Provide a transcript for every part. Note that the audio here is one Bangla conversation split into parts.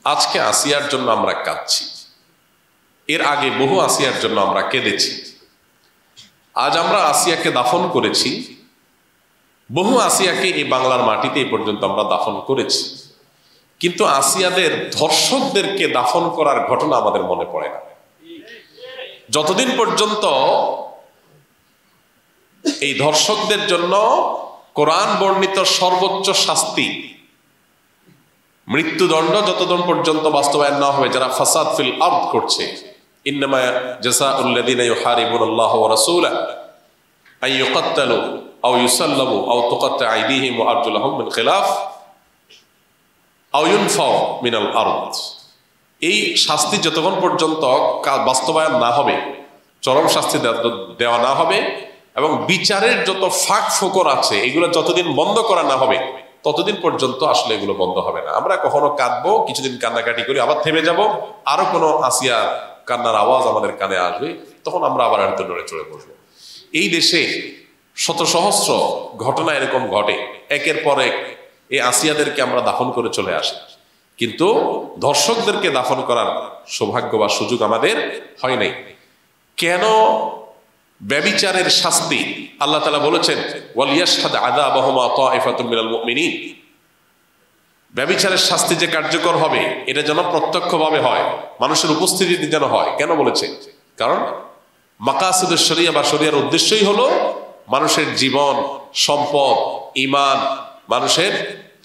আজকে আসিয়ার জন্য আমরা কাঁদছি, এর আগে বহু আসিয়ার জন্য আমরা কেঁদেছি। আজ আমরা আসিয়াকে দাফন করেছি, বহু আসিয়াকে এই বাংলার মাটিতে এই পর্যন্ত আমরা দাফন করেছি, কিন্তু আসিয়াদের ধর্ষকদেরকে দাফন করার ঘটনা আমাদের মনে পড়ে না। যতদিন পর্যন্ত এই ধর্ষকদের জন্য কোরআন বর্ণিত সর্বোচ্চ শাস্তি মৃত্যুদণ্ড যতদিন পর্যন্ত বাস্তবায়ন না হবে, যারা ফাসাদ ফিল আরদ করছে, ইন্নামা জাযাউল্লাযীনা ইউহারিবুনাল্লাহ ওয়া রাসূলাহু আন ইউকাত্তালু আও ইউসাল্লাবু আও তুকাত্তা আইদিহিম ওয়া আরজুলুহুম মিন খিলাফ আও ইউনফাউ মিনাল আরদ। এই শাস্তি যতক্ষণ পর্যন্ত বাস্তবায়ন না হবে, চরম শাস্তি দেওয়া না হবে এবং বিচারের যত ফাঁক ফোকর আছে এগুলো যতদিন বন্ধ করা না হবে ততদিন পর্যন্ত আসলে এগুলো বন্ধ হবে না। আমরা কখনো কাঁদবো, কিছুদিন কান্নাকাটি করি, আবার থেমে যাব, আরো কোনো আসিয়া কান্নার আওয়াজ আমাদের কানে আসবে, তখন আমরা আবার হয়তো নড়ে চড়ে বসবো। এই দেশে শত সহস্র ঘটনা এরকম ঘটে, একের পর এক এই আসিয়াদেরকে আমরা দাফন করে চলে আসি, কিন্তু ধর্ষকদেরকে দাফন করার সৌভাগ্য বা সুযোগ আমাদের হয় নাই। কেন? ব্যভিচারের শাস্তি আল্লাহ তাআলা বলেছেন ওয়ালিয়াশহাদ আযাবাহুমা তাইফাতুম মিনাল মুমিনিন, ব্যভিচারের শাস্তি যে কার্যকর হবে এটা যেন প্রত্যক্ষভাবে হয়, মানুষের উপস্থিতিতে যেন হয়। কেন বলেছে? কারণ মাকাসিদুশ শরিয়া বা শরিয়ার উদ্দেশ্যই হলো মানুষের জীবন, সম্পদ, ঈমান, মানুষের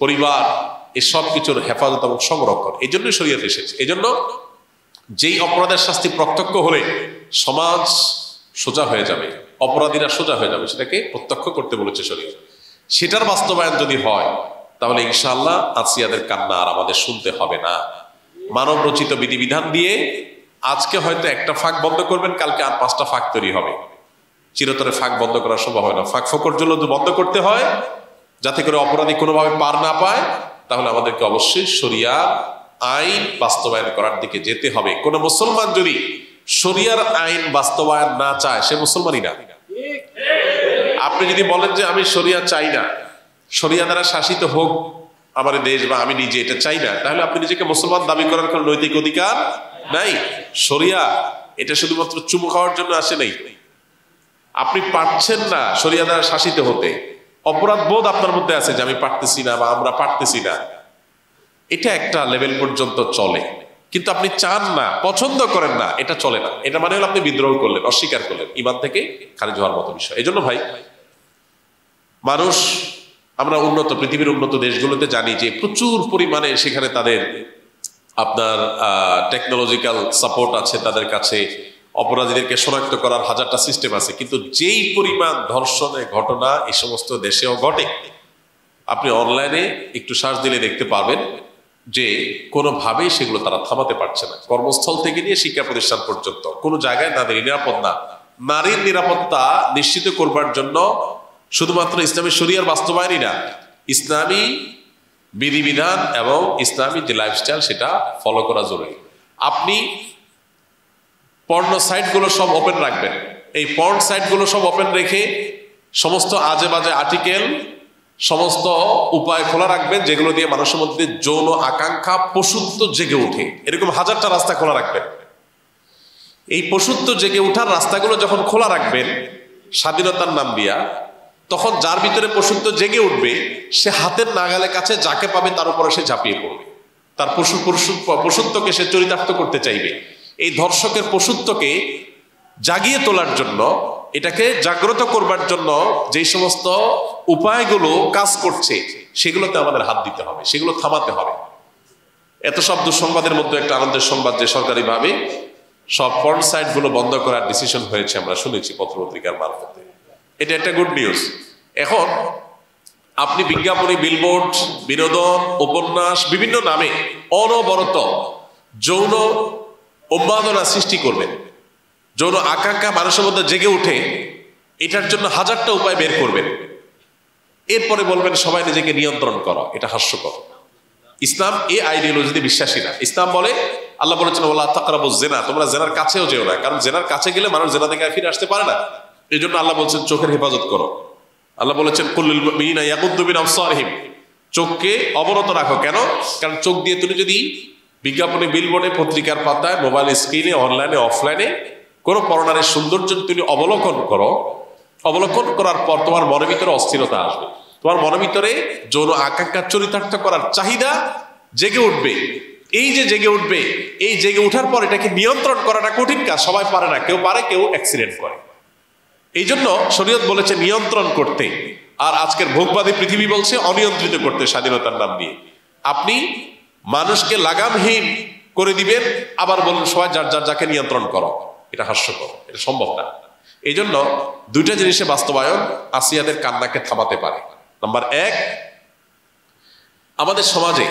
পরিবার, এই সব কিছুর হেফাজত এবং সংরক্ষণ। এই জন্যই শরিয়ত এসেছে। এই জন্য যেই অপরাধের শাস্তি প্রত্যক্ষ হলে সমাজ সোজা হয়ে যাবে, অপরাধীরা সোজা হয়ে যাবে, সেটাকে প্রত্যক্ষ করতে বলেছে শরীয়ত। সেটার বাস্তবায়ন যদি হয় তাহলে ইনশাআল্লাহ আসিয়াদের কান্না আর আমাদের শুনতে হবে না। মানব রচিত বিধিবিধান দিয়ে আজকে হয়তো একটা ফাঁক বন্ধ করবেন, কালকে আর 5টা ফাঁক তৈরি হবে। চিরতরে ফাঁক বন্ধ করা সম্ভব হয় না। ফাঁক ফোকর জন্য বন্ধ করতে হয় যাতে করে অপরাধী কোনোভাবে পার না পায়, তাহলে আমাদেরকে অবশ্যই শরিয়া আইন বাস্তবায়ন করার দিকে যেতে হবে। কোন মুসলমান যদি শরিয়ার আইন বাস্তবায়ন না চায় সে মুসলমানই না। আপনি যদি বলেন যে আমি শরিয়া চাই না, শরিয়া দ্বারা শাসিত হোক আমার দেশ বা আমি নিজে এটা চাই না, তাহলে আপনি নিজেকে মুসলমান দাবি করার কোনো নৈতিক অধিকার নাই। শরিয়া এটা শুধুমাত্র চুমু খাওয়ার জন্য আসে নাই। আপনি পারছেন না শরিয়া দ্বারা শাসিত হতে, অপরাধ বোধ আপনার মধ্যে আছে যে আমি পারতেছি না বা আমরা পারতেছি না, এটা একটা লেভেল পর্যন্ত চলে, কিন্তু আপনি চান না, পছন্দ করেন না, এটা চলে না। এটা মানে হলো আপনি বিদ্রোহ করলেন, অস্বীকার করলেন, ঈমান থেকে খারিজ হওয়ার মতো বিষয়। এই জন্য ভাই মানুষ, আমরা উন্নত পৃথিবীর উন্নত দেশগুলোতে জানি যে প্রচুর পরিমাণে সেখানে তাদের আপনার টেকনোলজিক্যাল সাপোর্ট আছে, তাদের কাছে অপরাধীদেরকে শনাক্ত করার 1000টা সিস্টেম আছে, কিন্তু যেই পরিমাণ ধর্ষণের ঘটনা এই সমস্ত দেশেও ঘটে, আপনি অনলাইনে একটু সার্চ দিলে দেখতে পাবেন যে কোনোভাবেই সেগুলো তারা থামাতে পারছে না। কর্মস্থল থেকে নিয়ে শিক্ষা প্রতিষ্ঠান পর্যন্ত কোনো জায়গায় তাদের নিরাপদ না। নারীর নিরাপত্তা নিশ্চিত করবার জন্য শুধুমাত্র ইসলামী শরিয়ার বাস্তবায়নই না, ইসলামী বিধিবিধান এবং ইসলামী যে লাইফস্টাইল সেটা ফলো করা জরুরি। আপনি পর্ন সাইটগুলো সব ওপেন রাখবেন, এই পর্ন সাইটগুলো সব ওপেন রেখে সমস্ত আজে বাজে আর্টিকেল, সমস্ত উপায় খোলা রাখবেন যেগুলো দিয়ে মানুষের মধ্যে যৌন আকাঙ্ক্ষা, পশুত্ব জেগে ওঠে। এরকম 1000টা রাস্তা খোলা রাখবেন। এই পশুত্ব জেগে ওঠার রাস্তাগুলো যখন খোলা রাখবেন স্বাধীনতার নাম দিয়া, তখন যার ভিতরে পশুত্ব জেগে উঠবে সে হাতের নাগালের কাছে যাকে পাবে তার উপরে সে ঝাঁপিয়ে পড়বে, তার পশুত্বকে সে চরিতার্থ করতে চাইবে। এই ধর্ষকের পশুত্বকে জাগিয়ে তোলার জন্য, এটাকে জাগ্রত করবার জন্য যেই সমস্ত উপায়গুলো কাজ করছে সেগুলোতে আমাদের হাত দিতে হবে, সেগুলো থামাতে হবে। এত সব দুঃসংবাদের মধ্যে একটা আনন্দের সংবাদ যে সরকারিভাবে সব পর্ন সাইটগুলো বন্ধ করার ডিসিশন হয়েছে, আমরা শুনেছি পত্রপত্রিকার মারফতে। এটা একটা গুড নিউজ। এখন আপনি বিজ্ঞাপনী, বিলবোর্ড, বিনোদন, উপন্যাস, বিভিন্ন নামে অনবরত যৌন উন্মাদনা সৃষ্টি করবেন, যৌন আকাঙ্ক্ষা মানুষের মধ্যে জেগে উঠে, এটার জন্য 1000টা উপায় বের করবেন। এরপরে বলবেন সবাই নিজেকে নিয়ন্ত্রণ করো। এটা হাস্যকর। ইসলাম এই আইডিওলজিতে বিশ্বাসী না। ইসলাম বলে, আল্লাহ বলেছেন ওয়ালা তাকরাবুজ জিনা, তোমরা জেনার কাছেও যেও না, কারণ জেনার কাছে গেলে মানুষ জেনা থেকে ফিরে আসতে পারে না। এই জন্য আল্লাহ বলছেন চোখের হেফাজত করো। আল্লাহ বলেছেন কুল্লুল মুমিনিনা ইয়াগুদ্দু মিন আবসারিহিম, চোখকে অবনত রাখো। কেন? কারণ চোখ দিয়ে তুমি যদি বিজ্ঞাপনে, বিলবোর্ডে, পত্রিকার পাতায়, মোবাইল স্ক্রিনে, অনলাইনে, অফলাইনে কোনো পরনারীর সৌন্দর্য তুমি অবলোকন করো, অবলোকন করার পর তোমার মনের ভিতরে অস্থিরতা আসবে, তোমার মনের ভিতরে যৌন আকাঙ্ক্ষা চরিতার্থ করার চাহিদা জেগে উঠবে। এই যে জেগে উঠবে, এই জেগে ওঠার পর এটাকে নিয়ন্ত্রণ করাটা কঠিন কাজ, সবাই পারে না, কেউ পারে, কেউ অ্যাক্সিডেন্ট করে। এই জন্য শরীয়ত বলেছে নিয়ন্ত্রণ করতে, আর আজকের ভোগবাদী পৃথিবী বলছে অনিয়ন্ত্রিত করতে, স্বাধীনতার নাম দিয়ে। আপনি মানুষকে লাগামহীন করে দিবেন, আবার বলুন সবাই যার যার যাকে নিয়ন্ত্রণ করো, এটা হাস্যকর, এটা সম্ভব না। এই জন্য দুইটা জিনিসের বাস্তবায়ন আসিয়াদের কান্নাকে থামাতে পারে। নাম্বার এক, আমাদের সমাজে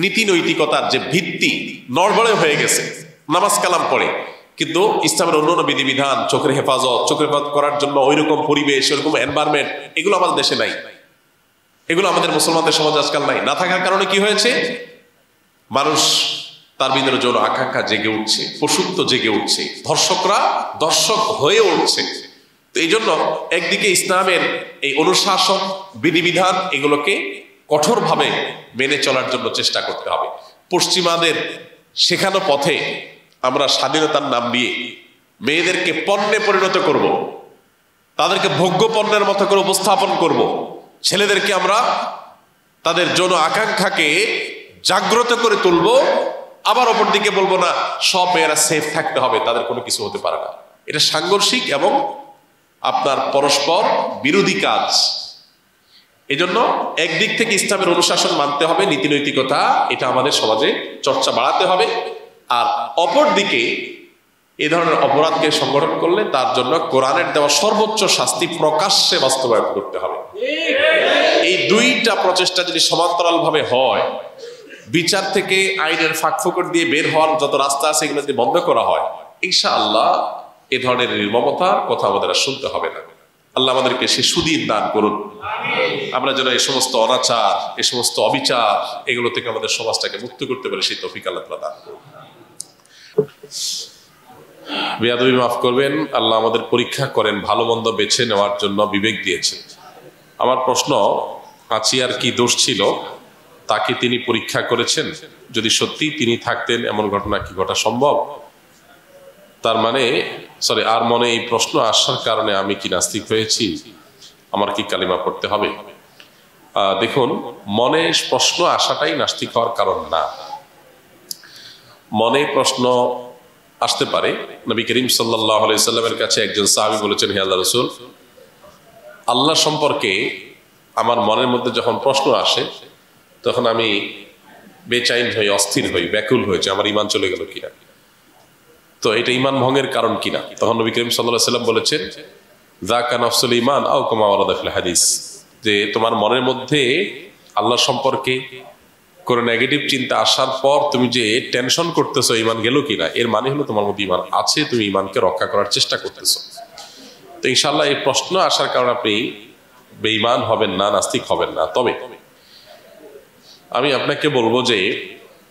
নীতি নৈতিকতার যে ভিত্তি নড়বড়ে হয়ে গেছে। নামাজ কালাম পড়ে, কিন্তু ইসলামের অন্যান্য বিধিবিধান, চোখের হেফাজত করার জন্য ওইরকম পরিবেশ, ওইরকম এনভায়রনমেন্ট, এগুলো আমাদের দেশে নাই। এগুলো আমাদের মুসলমানদের সমাজ আজকাল নাই। না থাকার কারণে কি হয়েছে, মানুষ তার ভিতরে যৌন আকাঙ্ক্ষা জেগে উঠছে, পশুত্ব জেগে উঠছে, ধর্ষকরা দর্শক হয়ে উঠছে। তো এই জন্য একদিকে ইসলামের এই অনুশাসন, বিধিবিধান, এগুলোকে কঠোরভাবে মেনে চলার জন্য চেষ্টা করতে হবে। পশ্চিমাদের শেখানো পথে আমরা স্বাধীনতার নাম দিয়ে মেয়েদেরকে পণ্যে পরিণত করব, তাদেরকে ভোগ্য পণ্যের মতো করে উপস্থাপন করব। ছেলেদেরকে আমরা তাদের যৌন আকাঙ্ক্ষাকে জাগ্রত করে তুলব, আবার অপর দিকে বলবো না সব মেয়েরা সেফ থাকতে হবে, তাদের কোনো কিছু হতে পারে না। এটা সাংঘর্ষিক এবং আপনার পরস্পর বিরোধী কাজ। এজন্য একদিক থেকে ইসলামের অনুশাসন মানতে হবে, নীতি নৈতিকতা, এটা আমাদের সমাজে চর্চা বাড়াতে হবে। আর অপর দিকে এ ধরনের অপরাধকে সংগঠন করলে তার জন্য কোরআনের দেওয়া সর্বোচ্চ শাস্তি প্রকাশ্যে বাস্তবায়ন করতে হবে। এই দুইটা প্রচেষ্টা যদি সমান্তরাল ভাবে হয়, বিচার থেকে আইনের ফাঁকফোকর দিয়ে বের হওয়ার যত রাস্তা আছে এগুলো যদি বন্ধ করা হয়, ইনশাআল্লাহ এ ধরনের নির্মমতার কথা আমাদের আর শুনতে হবে না। আল্লাহ আমাদেরকে সে সুদিন দান করুন। আমরা যেন এই সমস্ত অনাচার, এই সমস্ত অবিচার, এগুলো থেকে আমাদের সমাজটাকে মুক্ত করতে পারি, সেই তৌফিক আল্লাহ তাআলা দান করুন। বেয়াদবি মাফ করবেন, আল্লাহ আমাদের পরীক্ষা করেন, ভালো মন্দ বেছে নেওয়ার জন্য বিবেক দিয়েছেন। আমার প্রশ্ন, আচিয়ার কি দোষ ছিল, তাকে তিনি পরীক্ষা করেছেন? যদি সত্যি তিনি থাকতেন, এমন ঘটনা কি ঘটা সম্ভব? তার মানে আর মনে এই প্রশ্ন আসার কারণে আমি কি নাস্তিক হয়েছি, আমার কি কালিমা পড়তে হবে? দেখুন, মনে প্রশ্ন আসাটাই নাস্তিক হওয়ার কারণ না। মনে প্রশ্ন আসতে পারে। নবী করিম সাল্লাল্লাহু আলাইহি সাল্লামের কাছে একজন সাহাবী বলেছেন, হে আল্লাহর রাসূল, আল্লাহ সম্পর্কে আমার মনের মধ্যে যখন প্রশ্ন আসে তখন আমি বেচাইন হই, অস্থির হই, ব্যাকুল হয়েছে, আমার ঈমান চলে গেল কিনা, তো এটা ঈমান ভঙ্গের কারণ কিনা। তখন নবী করিম সাল্লাল্লাহু আলাইহি সাল্লাম বলেছেন, যাকা নাফসুল ঈমান আও কামা ওয়ারাদা ফিল হাদিস, যে তোমার মনের মধ্যে আল্লাহ সম্পর্কে কোনো নেগেটিভ চিন্তা আসার পর তুমি যে টেনশন করতেছো ঈমান গেল কিনা, এর মানে হলো তোমার মধ্যে ঈমান আছে, তুমি ঈমানকে রক্ষা করার চেষ্টা করতেছো। তো ইনশাআল্লাহ এই প্রশ্ন আসার কারণে আপনি বেঈমান হবেন না, নাস্তিক হবেন না। তবে আমি আপনাকে বলবো যে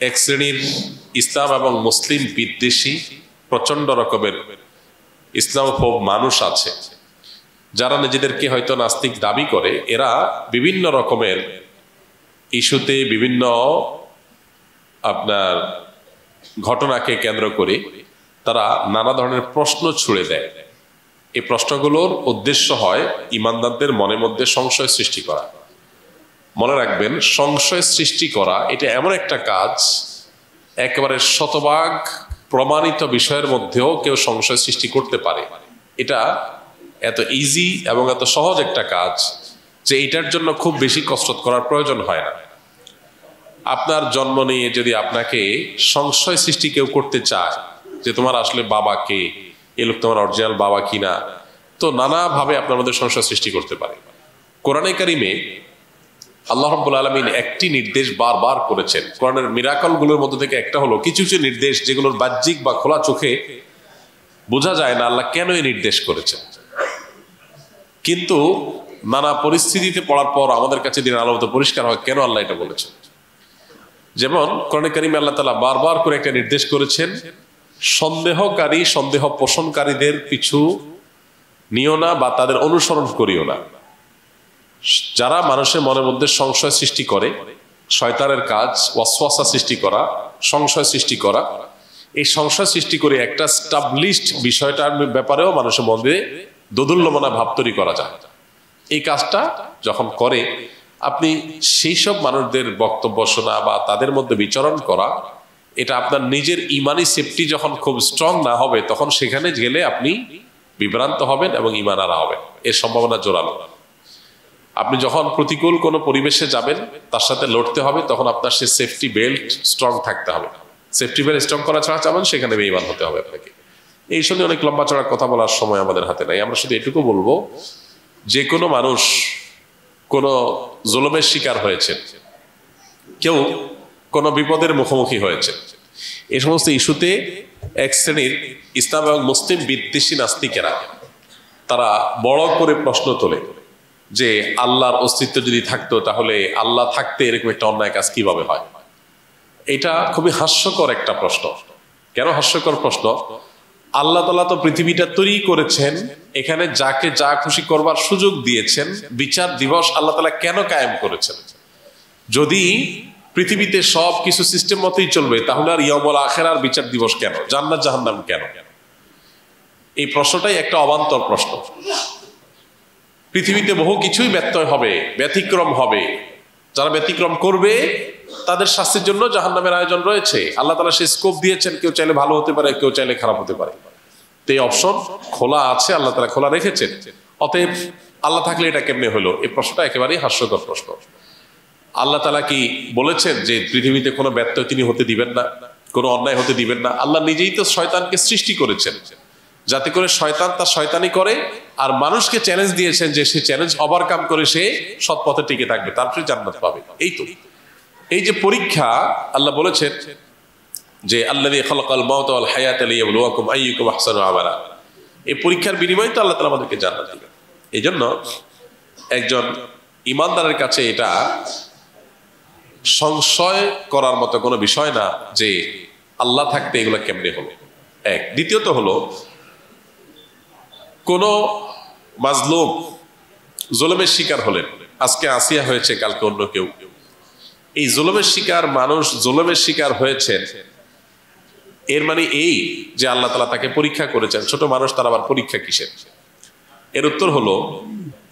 এক শ্রেণীর ইসলাম এবং মুসলিম বিদ্বেষী প্রচন্ড রকমের ইসলামোফোব মানুষ আছে, যারা নিজেদেরকে হয়তো নাস্তিক দাবি করে। এরা বিভিন্ন রকমের ইস্যুতে, বিভিন্ন আপনার ঘটনাকে কেন্দ্র করে তারা নানা ধরনের প্রশ্ন ছুড়ে দেয়। এই প্রশ্নগুলোর উদ্দেশ্য হয় ঈমানদারদের মনের মধ্যে সংশয় সৃষ্টি করা। মনে রাখবেন, সংশয় সৃষ্টি করা এটা এমন একটা কাজ, একেবারে শতভাগ প্রমাণিত বিষয়ের মধ্যেও কেউ সংশয় সৃষ্টি করতে পারে। এটা এত ইজি এবং এত সহজ একটা কাজ যে এটার জন্য খুব বেশি কসরত করার প্রয়োজন হয় না। আপনার জন্ম নিয়ে যদি আপনাকে সংশয় সৃষ্টি কেউ করতে চায় যে তোমার আসলে বাবা কে, এ লোক তোমার অরিজিনাল বাবা কিনা, তো নানাভাবে আপনার মধ্যে সংশয় সৃষ্টি করতে পারে। কোরআনে কারিমে আল্লাহ রাব্বুল আলামিন একটি নির্দেশ বারবার করেছেন। কোরআনের মিরাকলগুলোর মধ্যে থেকে একটা হলো কিছু কিছু নির্দেশ যেগুলোর বাহ্যিক বা খোলা চোখে বোঝা যায় না আল্লাহ কেন এই নির্দেশ করেছেন, কিন্তু নানা পরিস্থিতিতে পড়ার পর আমাদের কাছে দিন আলো মতো পরিষ্কার হয় কেন আল্লাহ এটা বলেছেন। যেমন কোরআনে কারিমে আল্লাহ তাআলা বারবার করে একটা নির্দেশ করেছেন, সন্দেহকারী, সন্দেহ পোষণকারীদের পিছু নিও না বা তাদের অনুসরণ করিও না। যারা মানুষের মনের মধ্যে সংশয় সৃষ্টি করে শয়তানের কাজ ওয়াসওয়াসা সৃষ্টি করা, সংশয় সৃষ্টি করা। এই সংশয় সৃষ্টি করে একটা স্টাবলিশড বিষয়টার ব্যাপারেও মানুষের মধ্যে দোদুল্যমনা ভাব তৈরি করা যায়। এই কাজটা যখন করে, আপনি সেই সব মানুষদের বক্তব্য শোনা বা তাদের মধ্যে বিচরণ করা, এটা আপনার নিজের ইমানি সেফটি যখন খুব স্ট্রং না হবে, তখন সেখানে গেলে আপনি বিভ্রান্ত হবেন এবং ইমান হারা হবেন, এর সম্ভাবনা জোরালো। আপনি যখন প্রতিকূল কোনো পরিবেশে যাবেন, তার সাথে লড়তে হবে, তখন আপনার সে সেফটি বেল্ট স্ট্রং থাকতে হবে। সেফটি বেল্ট স্ট্রং করা ছাড়া চাবেন, সেখানে বেঈমান হতে হবে আপনাকে। এই শুনে অনেক লম্বা চড়া কথা বলার সময় আমাদের হাতে নাই। আমরা শুধু এটুকু বলবো, যে কোনো মানুষ কোনো জুলুমের শিকার হয়েছে, কেউ কোনো বিপদের মুখোমুখি হয়েছে, এই সমস্ত ইস্যুতে এক শ্রেণীর ইসলাম এবং মুসলিম বিদ্বেষী নাস্তিকেরা তারা বড় করে প্রশ্ন তোলে যে আল্লাহর অস্তিত্ব যদি থাকতো, তাহলে আল্লাহ থাকতে এরকম একটা অন্যায় কাজ কিভাবে হয়। এটা খুবই হাস্যকর একটা প্রশ্ন। কেন হাস্যকর প্রশ্ন? আল্লাহ তাআলা তো পৃথিবীটা তৈরি করেছেন, এখানে যাকে যা খুশি করবার সুযোগ দিয়েছেন। বিচার দিবস আল্লাহ তাআলা কেন কায়েম করেছেন? যদি পৃথিবীতে সব কিছু সিস্টেম মতোই চলবে, তাহলে আর ইয়াউমুল আখিরার বিচার দিবস কেন? জান্নাত জাহান্নাম কেন? এই প্রশ্নটাই একটা অবান্তর প্রশ্ন। পৃথিবীতে বহু কিছুই ব্যত্যয় হবে, ব্যতিক্রম হবে। যারা ব্যতিক্রম করবে তাদের শাস্তির জন্য জাহান্নামের আয়োজন রয়েছে। আল্লাহ তাআলা সে স্কোপ দিয়েছেন, কেউ চাইলে ভালো হতে পারে, কেউ চাইলে খারাপ হতে পারে। তো এই অপশন খোলা আছে, আল্লাহ তাআলা খোলা রেখেছেন। অতএব আল্লাহ থাকলে এটা কেমনে হলো? এই প্রশ্নটা একেবারেই হাস্যকর প্রশ্ন। আল্লাহ তাআলা কি বলেছেন যে পৃথিবীতে কোনো ব্যত্যয় তিনি হতে দিবেন না, কোনো অন্যায় হতে দিবেন না? আল্লাহ নিজেই তো শয়তানকে সৃষ্টি করেছেন যাতে করে শয়তান তার শয়তানি করে, আর মানুষকে চ্যালেঞ্জ দিয়েছেন যে সে চ্যালেঞ্জ ওভারকাম করে সে সৎ পথে টিকে থাকবে, তারপরে জান্নাত পাবে। এই তো এই যে পরীক্ষা, আল্লাহ বলেছেন যে আল্লাযী খালাকাল মাউতা ওয়াল হায়াতা লিয়াবলুয়াকুম আইয়ুকুম আহসানু আমালা। এই পরীক্ষার বিনিময়ে তো আল্লাহ তাআলা আমাদেরকে জান্নাত দিবেন। এই জন্য একজন ইমানদারের কাছে এটা সংশয় করার মতো কোনো বিষয় না যে আল্লাহ থাকতে এগুলো কেমনে হলো। এক। দ্বিতীয়ত হলো, কোন মাজলুম জুলুমের শিকার হলেন, আজকে আসিয়া হয়েছে, কালকে অন্য কেউ। এই জুলুমের শিকার মানুষ জুলুমের শিকার হয়েছেন, এর মানে এই যে আল্লাহ তাআলা তাকে পরীক্ষা করেছেন। ছোট মানুষ, তার আবার পরীক্ষা কিসের? এর উত্তর হলো,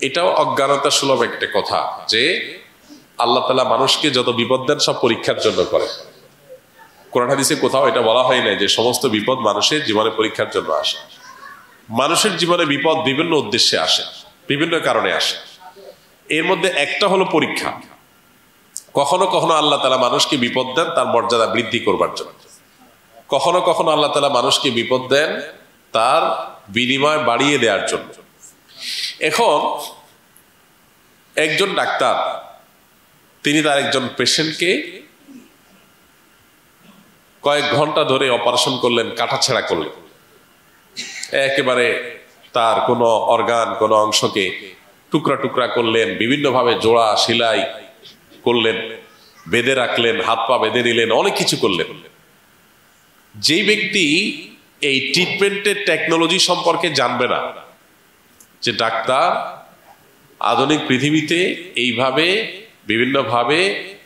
এটাও অজ্ঞানতা সুলভ একটা কথা যে আল্লাহ তাআলা মানুষকে যত বিপদ দেন সব পরীক্ষার জন্য করে। কোরআন হাদিসে কোথাও এটা বলা হয় না যে সমস্ত বিপদ মানুষের জীবনে পরীক্ষার জন্য আসে। মানুষের জীবনে বিপদ বিভিন্ন উদ্দেশ্যে আসে, বিভিন্ন কারণে আসে। এর মধ্যে একটা হলো পরীক্ষা। কখনো কখনো আল্লাহ তাআলা মানুষকে বিপদ দেন তার মর্যাদা বৃদ্ধি করবার জন্য, কখনো কখনো আল্লাহ তাআলা মানুষকে বিপদ দেন তার বিনিময় বাড়িয়ে দেওয়ার জন্য। এখন একজন ডাক্তার, তিনি তার একজন পেশেন্টকে কয়েক ঘন্টা ধরে অপারেশন করলেন, কাটাছেঁড়া করলেন, একেবারে তার কোনো অর্গান, কোনো অংশকে টুকরা টুকরা করলেন, বিভিন্নভাবে জোড়া সেলাই করলেন, বেঁধে রাখলেন, হাত পা বেঁধে নিলেন, অনেক কিছু করলেন। যেই ব্যক্তি এই ট্রিটমেন্টের টেকনোলজি সম্পর্কে জানবে না, যে ডাক্তার আধুনিক পৃথিবীতে এইভাবে বিভিন্নভাবে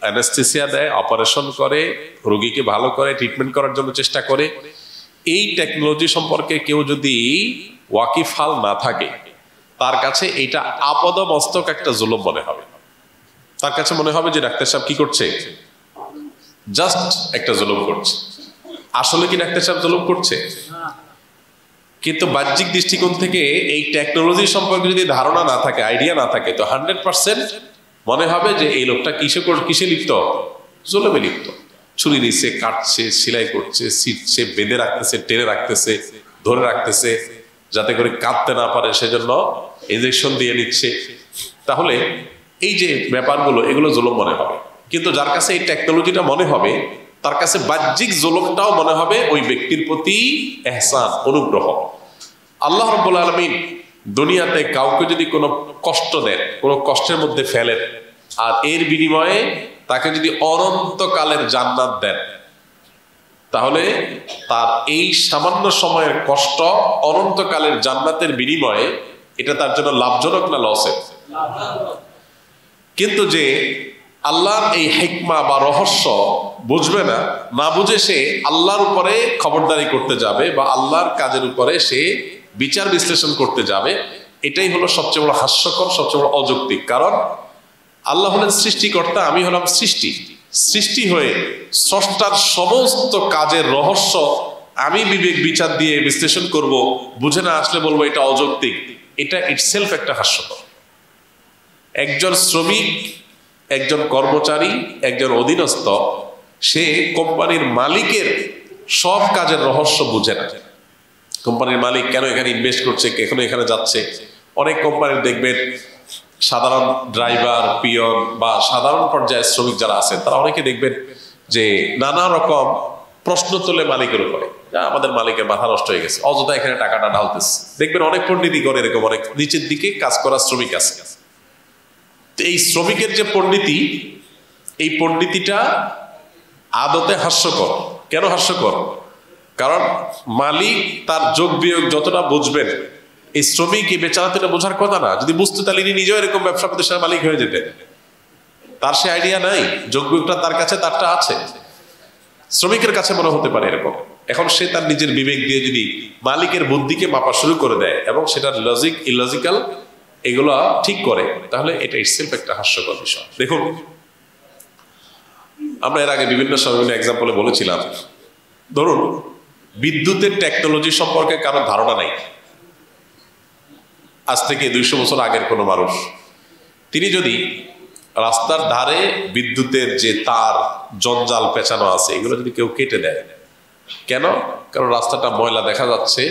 অ্যানেস্থেসিয়া দেয়, অপারেশন করে, রোগীকে ভালো করে ট্রিটমেন্ট করার জন্য চেষ্টা করে, এই টেকনোলজি সম্পর্কে কেউ যদি ওয়াকিফাল না থাকে, তার কাছে এইটা আপদমস্তক একটা জুলুম মনে হবে। তার কাছে মনে হবে যে ডাক্তার সাহেব কি করছে, জাস্ট একটা জুলুম করছে। আসলে কি ডাক্তার সাহেব জুলুম করছে? কিন্তু বাহ্যিক দৃষ্টিকোণ থেকে এই টেকনোলজি সম্পর্কে যদি ধারণা না থাকে, আইডিয়া না থাকে, তো 100% মনে হবে যে এই লোকটা কিসে লিপ্ত? জুলুমে লিপ্ত। ছুরি নিচ্ছে, কাটছে, সেলাই করছে, ছিটছে, বেঁধে রাখতেছে, টেনে রাখতেছে, ধরে রাখতেছে, যাতে করে কাঁদতে না পারে সেজন্য ইনজেকশন দিয়ে নিচ্ছে। তাহলে এই যে ব্যাপারগুলো, এগুলো জুলুম মনে হবে। কিন্তু যার কাছে এই টেকনোলজিটা মনে হবে, তার কাছে বাহ্যিক জুলুমটাও মনে হবে ওই ব্যক্তির প্রতি ইহসান, অনুগ্রহ। আল্লাহ রাব্বুল আলামিন দুনিয়াতে কাউকে যদি কোনো কষ্ট দেন, কোনো কষ্টের মধ্যে ফেলেন, আর এর বিনিময়ে তাকে যদি অনন্তকালের জান্নাত দেন, তাহলে তার এই সামান্য সময়ের কষ্ট অনন্তকালের জান্নাতের বিনিময়ে এটা তার জন্য লাভজনক না লসের? কিন্তু যে আল্লাহর এই হিকমা বা রহস্য বুঝবে না, না বুঝে সে আল্লাহর উপরে খবরদারি করতে যাবে বা আল্লাহর কাজের উপরে সে বিচার বিশ্লেষণ করতে যাবে। এটাই হলো সবচেয়ে বড় হাস্যকর, সবচেয়ে বড় অযৌক্তিক। কারণ আল্লাহ হলেন সৃষ্টিকর্তা, আমি হলাম সৃষ্টি হয়ে স্রষ্টার সমস্ত কাজের রহস্য আমি বিবেক বিচার দিয়ে বিশ্লেষণ করব, বুঝে না আসলে বলবো এটা অযৌক্তিক। এটা ইটসেলফ একটা হাস্যকর। একজন শ্রমিক, একজন কর্মচারী, একজন অধীনস্থ, সে কোম্পানির মালিকের সব কাজের রহস্য বুঝে না। কোম্পানির মালিক কেন এখানে ইনভেস্ট করছে, কেন এখানে যাচ্ছে। অনেক কোম্পানির দেখবেন সাধারণ ড্রাইভার, পিয়ন বা সাধারণ পর্যায়ের শ্রমিক যারা আছেন, তারা অনেকে দেখবেন যে নানা রকম প্রশ্ন তোলে মালিকের উপরে, আমাদের মালিকের মাথা নষ্ট হয়ে গেছে, অযথা এখানে টাকাটা ঢালতেছে। দেখবেন অনেক পণ্ডিতই করে এরকম, অনেক নিচের দিকে কাজ করা শ্রমিক আছে। এই শ্রমিকের যে পণ্ডিতি, এই পণ্ডিতিটা আদতে হাস্যকর। কেন হাস্যকর? কারণ মালিক তার যোগ বিয়োগ যতটা বুঝবেন, এই শ্রমিক এই বেচারা তো বোঝার কথা না। যদি বুঝতে, তাহলে ইনি নিজেও এরকম ব্যবসা প্রতিষ্ঠানের মালিক হয়ে যেতেন। তার সে আইডিয়া নাই, যোগ বিয়োগটা তার কাছে, তারটা আছে, শ্রমিকের কাছে মনে হতে পারে এরকম। এখন সে তার নিজের বিবেক দিয়ে যদি মালিকের বুদ্ধিকে মাপা শুরু করে দেয় এবং সেটার লজিক ইলজিক্যাল এগুলো ঠিক করে, তাহলে এটা ইটসেলফ একটা হাস্যকর বিষয়। দেখুন, আমরা এর আগে বিভিন্ন সময় এক্সাম্পলে বলেছিলাম, ধরুন বিদ্যুতের টেকনোলজি সম্পর্কে কারো ধারণা নাই। আজ থেকে 200 বছর আগের কোনো মানুষ, তিনি যদি রাস্তার ধারে বিদ্যুতের যে তার জঞ্জাল পেঁচানো আছে, এগুলো যদি কেউ কেটে দেয়, কেন? কারণ রাস্তাটা ময়লা দেখা যাচ্ছে,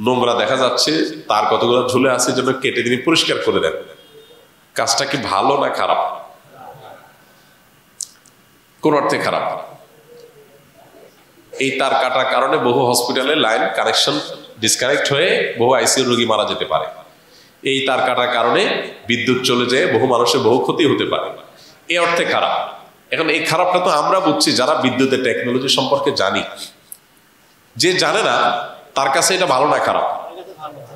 নোংরা দেখা যাচ্ছে, তার কতগুলো ঝুলে আছে, জন্য কেটে তিনি পরিষ্কার করে দেন। কাজটা কি ভালো না খারাপ? কোন অর্থে খারাপ। এই তার কাটার কারণে বহু হসপিটালে লাইন কানেকশন ডিসকানেক্ট হয়ে বহু আইসিইউ রোগী মারা যেতে পারে। এই তার কাটার কারণে বিদ্যুৎ চলে যায়, বহু মানুষের বহু ক্ষতি হতে পারে। এই অর্থে খারাপ। এখন এই খারাপটা তো আমরা বুঝছি যারা বিদ্যুতের টেকনোলজি সম্পর্কে জানি। যে জানে না, তার কাছে এটা ভালো না খারাপ?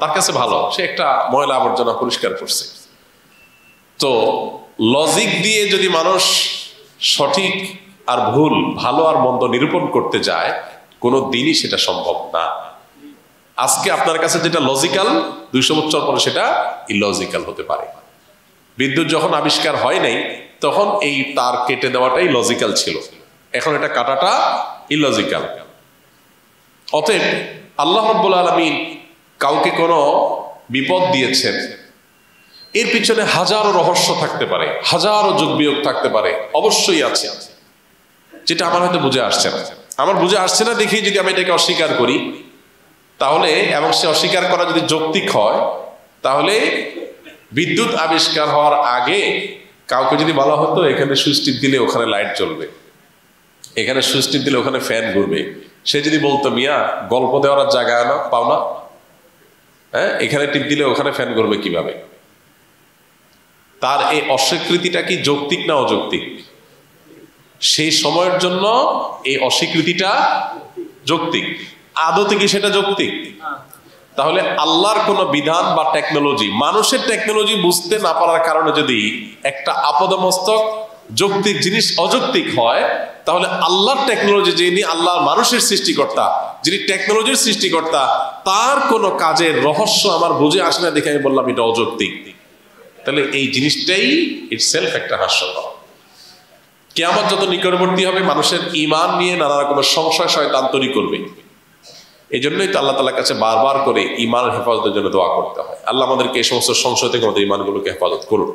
তার কাছে ভালো, সে একটা ময়লা আবর্জনা পরিষ্কার করছে। তো লজিক দিয়ে যদি মানুষ সঠিক আর ভুল, ভালো আর মন্দ নিরূপণ করতে যায়, কোনো দিনই সেটা সম্ভব না। আজকে আপনার কাছে যেটা লজিক্যাল, 200 বছর পরে সেটা ইলজিক্যাল হতে পারে। বিদ্যুৎ যখন আবিষ্কার হয় নাই, তখন এই তার কেটে দেওয়াটাই লজিক্যাল ছিল, এখন এটা কাটাটা ইলজিক্যাল। অতএব আল্লাহ রাব্বুল আলামিন কাউকে কোনো বিপদ দিয়েছেন, এর পিছনে হাজারো রহস্য থাকতে পারে, হাজারো যোগ বিয়োগ থাকতে পারে, অবশ্যই আছে, যেটা আমার হয়তো বুঝে আসছে না। আমার বুঝে আসছে না দেখেই যদি আমি এটাকে অস্বীকার করি, তাহলে, এবং সে অস্বীকার করা যদি যৌক্তিক হয়, তাহলে বিদ্যুৎ আবিষ্কার হওয়ার আগে কাউকে যদি বলা হতো এখানে সুইচ টিপ দিলে ওখানে লাইট জ্বলবে, এখানে সুইচ টিপ দিলে ওখানে ফ্যান ঘুরবে, সে যদি বলতো মিয়া গল্প দেওয়ার জায়গা না পাও না, হ্যাঁ এখানে টিপ দিলে ওখানে ফ্যান ঘুরবে কিভাবে? তার এই অস্বীকৃতিটা কি যৌক্তিক না অযৌক্তিক? সেই সময়ের জন্য এই অস্বীকৃতিটা যৌক্তিক। আদতে কি সেটা যৌক্তিক? তাহলে আল্লাহর কোন বিধান বা টেকনোলজি, মানুষের টেকনোলজি বুঝতে না পারার কারণে যদি একটা আপদমস্তক যৌক্তিক জিনিস অযৌক্তিক হয়, তাহলে আল্লাহর টেকনোলজি, যিনি আল্লাহর মানুষের সৃষ্টিকর্তা, যিনি টেকনোলজির সৃষ্টিকর্তা, তার কোন কাজের রহস্য আমার বুঝে আসে না দেখে আমি বললাম এটা অযৌক্তিক। তাহলে এই জিনিসটাই ইটসেলফ একটা হাস্যকর। কিয়ামত যত নিকটবর্তী হবে, মানুষের ঈমান নিয়ে নানা রকমের সংশয় শয়তান তৈরি করবে। এই জন্যই তো আল্লাহ তাআলার কাছে বারবার করে ঈমানের হেফাজতের জন্য দোয়া করতে হয়। আল্লাহ আমাদেরকে এই সমস্ত সংশয় থেকে আমাদের ঈমানগুলোকে হেফাজত করুন।